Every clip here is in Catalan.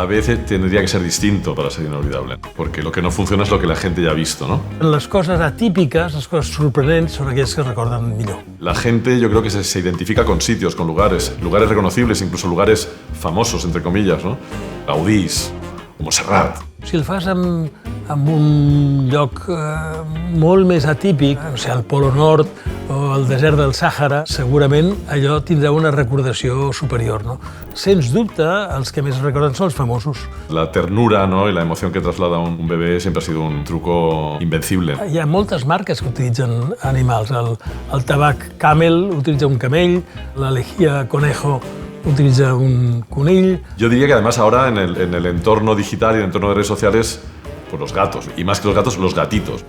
vez tendría que ser distinto para ser inolvidable, porque lo que no funciona es lo que la gente ya ha visto, ¿no? Les coses atípiques, les coses sorprenents, són aquelles que es recorden millor. La gente yo creo que se identifica con sitios, con lugares reconocibles, incluso lugares famosos, entre comillas, ¿no? Gaudí o Montserrat. Si el fas en un lloc molt més atípic, no sé, el Polo Nord o el desert del Sàhara, segurament allò tindrà una recordació superior, no? Sens dubte, els que més recorden són els famosos. La ternura, ¿no? Y la emoción que traslada un bebé siempre ha sido un truco invencible. Hi ha moltes marques que utilitzen animals. El tabac Camel utilitza un camell, la lejía Conejo utiliza un conill. Yo diría que además ahora en el entorno digital y en el entorno de redes sociales, pues los gatos, y más que los gatos, los gatitos.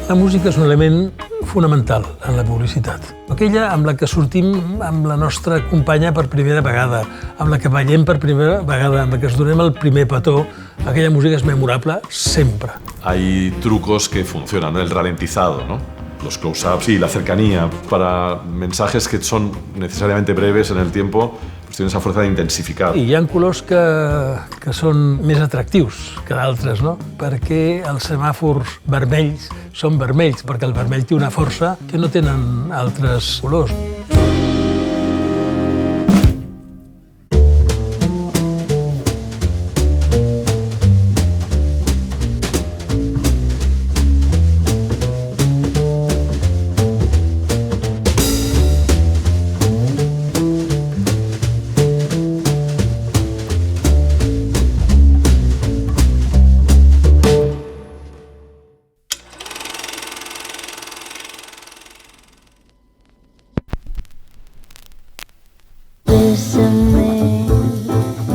La música és un element fonamental en la publicitat. Aquella amb la que sortim amb la nostra companya per primera vegada, amb la que ballem per primera vegada, amb la que ens donem el primer petó, aquella música és memorable sempre. Hay trucos que funcionan, ¿no? El ralentizado, ¿no? Los close-ups y la cercanía para mensajes que son necesariamente breves en el tiempo, pues tienen esa fuerza de intensificar. I hi ha colors que són més atractius que d'altres, no? Perquè els semàfors vermells són vermells, perquè el vermell té una força que no tenen altres colors.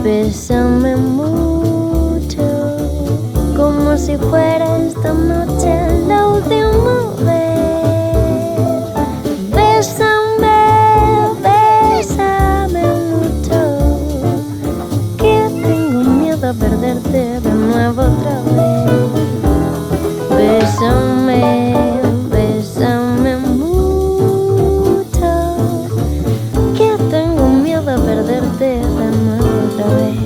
Bésame mucho, como si fuera esta noche la última vez. Bésame, bésame mucho, que tengo miedo a perderte de nuevo otra vez. Bésame, bésame mucho, que tengo miedo a perderte de nuevo otra vez.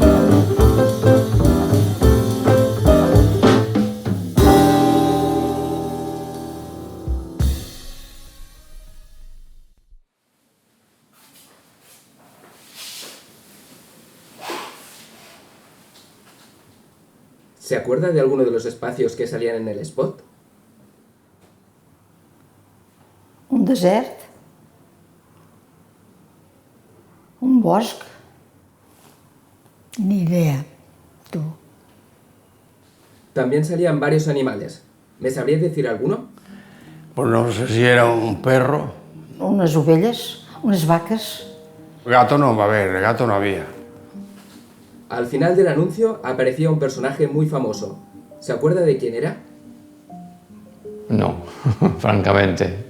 ¿Se acuerda de alguno de los espacios que salían en el spot? Un desert, un bosc, ni idea, tú. También salían varios animales. ¿Me sabrías decir alguno? Pues no sé si era un perro. Unes ovelles, unes vaques. Gato no va a haber, gato no había. Al final del anuncio aparecía un personaje muy famoso. ¿Se acuerda de quién era? No, francamente.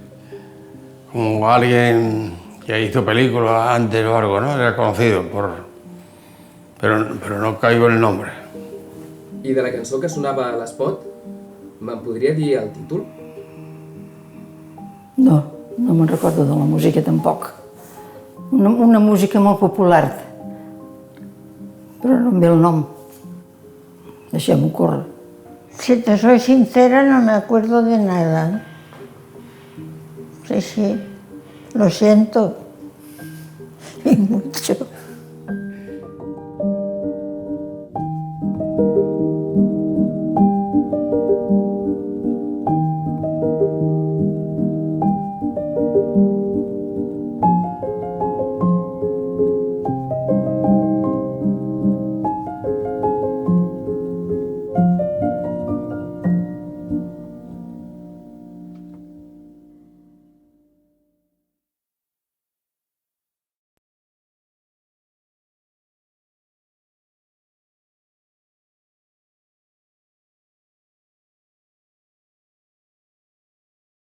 Como alguien que hizo películas antes o algo, ¿no? Era conocido, pero no caigo en el nombre. I de la cançó que sonava a l'espot, me'n podria dir el títol? No, no me'n recordo de la música tampoc. Una música molt popular, però no em ve el nom. Deixem-ho córrer. Si te soy sincera, no me acuerdo de nada. Sí, lo siento. Y mucho.